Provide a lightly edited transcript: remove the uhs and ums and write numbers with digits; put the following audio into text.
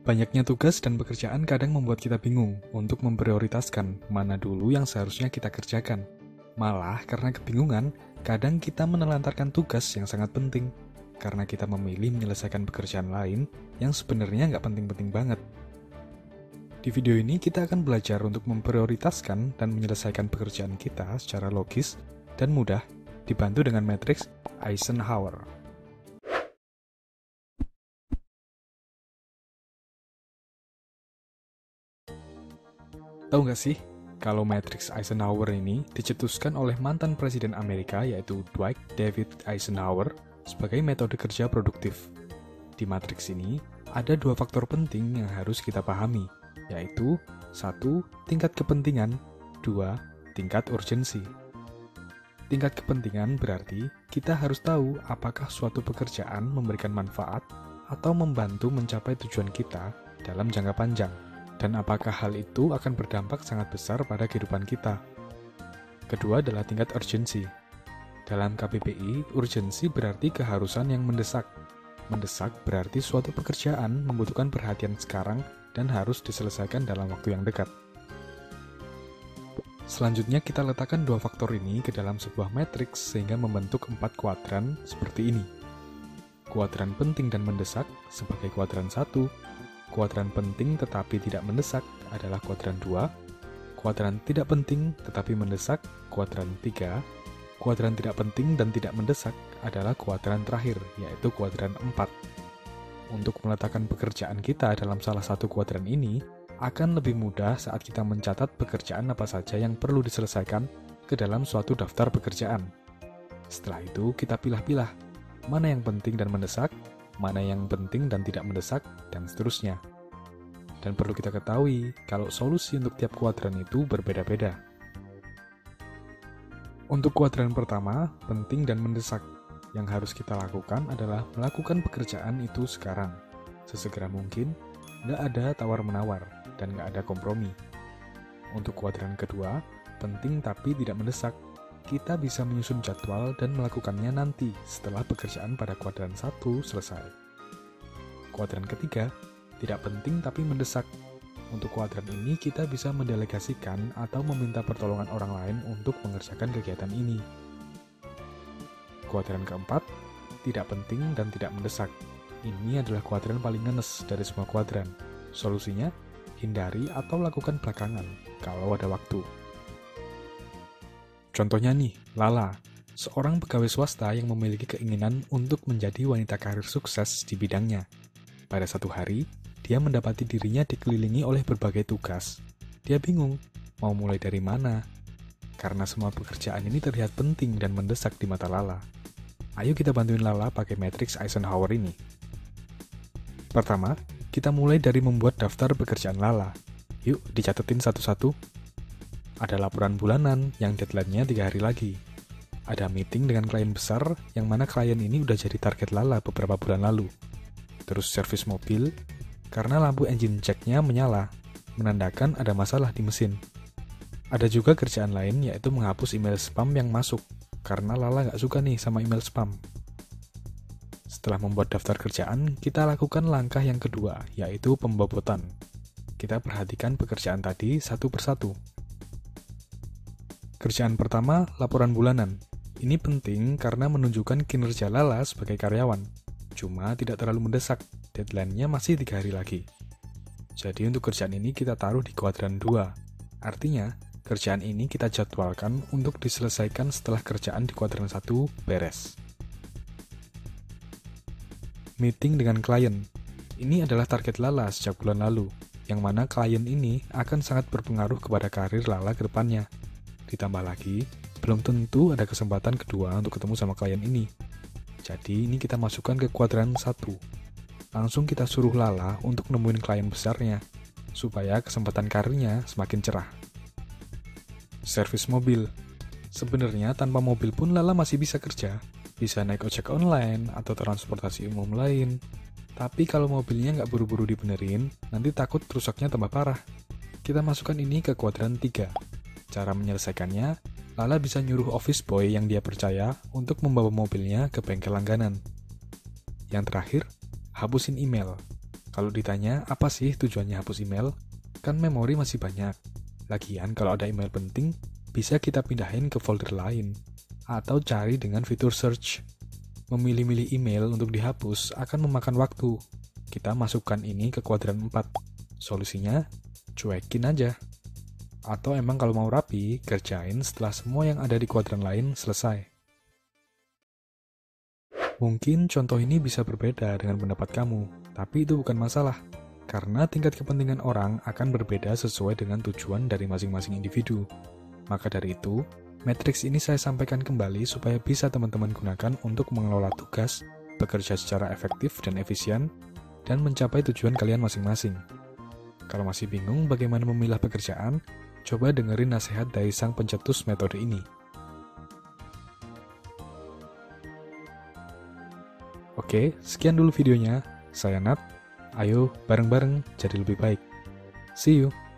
Banyaknya tugas dan pekerjaan kadang membuat kita bingung untuk memprioritaskan mana dulu yang seharusnya kita kerjakan. Malah karena kebingungan, kadang kita menelantarkan tugas yang sangat penting karena kita memilih menyelesaikan pekerjaan lain yang sebenarnya nggak penting-penting banget. Di video ini kita akan belajar untuk memprioritaskan dan menyelesaikan pekerjaan kita secara logis dan mudah, dibantu dengan matriks Eisenhower. Tahu nggak sih, kalau matriks Eisenhower ini dicetuskan oleh mantan Presiden Amerika yaitu Dwight David Eisenhower sebagai metode kerja produktif. Di matriks ini, ada dua faktor penting yang harus kita pahami, yaitu 1. Tingkat kepentingan, 2. Tingkat urgensi. Tingkat kepentingan berarti kita harus tahu apakah suatu pekerjaan memberikan manfaat atau membantu mencapai tujuan kita dalam jangka panjang, dan apakah hal itu akan berdampak sangat besar pada kehidupan kita. Kedua adalah tingkat urgensi. Dalam KBBI, urgensi berarti keharusan yang mendesak. Mendesak berarti suatu pekerjaan membutuhkan perhatian sekarang dan harus diselesaikan dalam waktu yang dekat. Selanjutnya kita letakkan dua faktor ini ke dalam sebuah matriks sehingga membentuk 4 kuadran seperti ini. Kuadran penting dan mendesak sebagai kuadran 1, kuadran penting tetapi tidak mendesak adalah kuadran 2, kuadran tidak penting tetapi mendesak kuadran 3, kuadran tidak penting dan tidak mendesak adalah kuadran terakhir, yaitu kuadran 4. Untuk meletakkan pekerjaan kita dalam salah satu kuadran ini, akan lebih mudah saat kita mencatat pekerjaan apa saja yang perlu diselesaikan ke dalam suatu daftar pekerjaan. Setelah itu, kita pilah-pilah mana yang penting dan mendesak, mana yang penting dan tidak mendesak, dan seterusnya. Dan perlu kita ketahui kalau solusi untuk tiap kuadran itu berbeda-beda. Untuk kuadran pertama, penting dan mendesak, yang harus kita lakukan adalah melakukan pekerjaan itu sekarang, sesegera mungkin, nggak ada tawar-menawar, dan nggak ada kompromi. Untuk kuadran kedua, penting tapi tidak mendesak, kita bisa menyusun jadwal dan melakukannya nanti setelah pekerjaan pada kuadran 1 selesai. Kuadran ketiga, tidak penting tapi mendesak. Untuk kuadran ini kita bisa mendelegasikan atau meminta pertolongan orang lain untuk mengerjakan kegiatan ini. Kuadran keempat, tidak penting dan tidak mendesak. Ini adalah kuadran paling ngenes dari semua kuadran. Solusinya, hindari atau lakukan belakangan kalau ada waktu. Contohnya nih, Lala, seorang pegawai swasta yang memiliki keinginan untuk menjadi wanita karir sukses di bidangnya. Pada satu hari, dia mendapati dirinya dikelilingi oleh berbagai tugas. Dia bingung, mau mulai dari mana? Karena semua pekerjaan ini terlihat penting dan mendesak di mata Lala. Ayo kita bantuin Lala pakai matriks Eisenhower ini. Pertama, kita mulai dari membuat daftar pekerjaan Lala. Yuk, dicatetin satu-satu. Ada laporan bulanan yang deadline-nya 3 hari lagi. Ada meeting dengan klien besar yang mana klien ini udah jadi target Lala beberapa bulan lalu. Terus servis mobil, karena lampu engine check-nya menyala, menandakan ada masalah di mesin. Ada juga kerjaan lain yaitu menghapus email spam yang masuk, karena Lala nggak suka nih sama email spam. Setelah membuat daftar kerjaan, kita lakukan langkah yang kedua, yaitu pembobotan. Kita perhatikan pekerjaan tadi satu persatu. Kerjaan pertama, laporan bulanan. Ini penting karena menunjukkan kinerja Lala sebagai karyawan. Cuma tidak terlalu mendesak, deadline-nya masih 3 hari lagi. Jadi untuk kerjaan ini kita taruh di kuadran 2. Artinya, kerjaan ini kita jadwalkan untuk diselesaikan setelah kerjaan di kuadran 1 beres. Meeting dengan klien. Ini adalah target Lala sejak bulan lalu, yang mana klien ini akan sangat berpengaruh kepada karir Lala ke depannya. Ditambah lagi, belum tentu ada kesempatan kedua untuk ketemu sama klien ini. Jadi ini kita masukkan ke kuadran 1. Langsung kita suruh Lala untuk nemuin klien besarnya, supaya kesempatan karirnya semakin cerah. Servis mobil. Sebenarnya tanpa mobil pun Lala masih bisa kerja. Bisa naik ojek online atau transportasi umum lain. Tapi kalau mobilnya nggak buru-buru dibenerin, nanti takut rusaknya tambah parah. Kita masukkan ini ke kuadran 3. Cara menyelesaikannya, Lala bisa nyuruh office boy yang dia percaya untuk membawa mobilnya ke bengkel langganan. Yang terakhir, hapusin email. Kalau ditanya apa sih tujuannya hapus email, kan memori masih banyak. Lagian kalau ada email penting, bisa kita pindahin ke folder lain, atau cari dengan fitur search. Memilih-milih email untuk dihapus akan memakan waktu. Kita masukkan ini ke kuadran 4. Solusinya, cuekin aja. Atau emang kalau mau rapi, kerjain setelah semua yang ada di kuadran lain selesai. Mungkin contoh ini bisa berbeda dengan pendapat kamu, tapi itu bukan masalah. Karena tingkat kepentingan orang akan berbeda sesuai dengan tujuan dari masing-masing individu. Maka dari itu, matriks ini saya sampaikan kembali supaya bisa teman-teman gunakan untuk mengelola tugas, bekerja secara efektif dan efisien, dan mencapai tujuan kalian masing-masing. Kalau masih bingung bagaimana memilah pekerjaan, coba dengerin nasihat dari sang pencetus metode ini. Oke, sekian dulu videonya. Saya Nat. Ayo bareng-bareng jadi lebih baik. See you!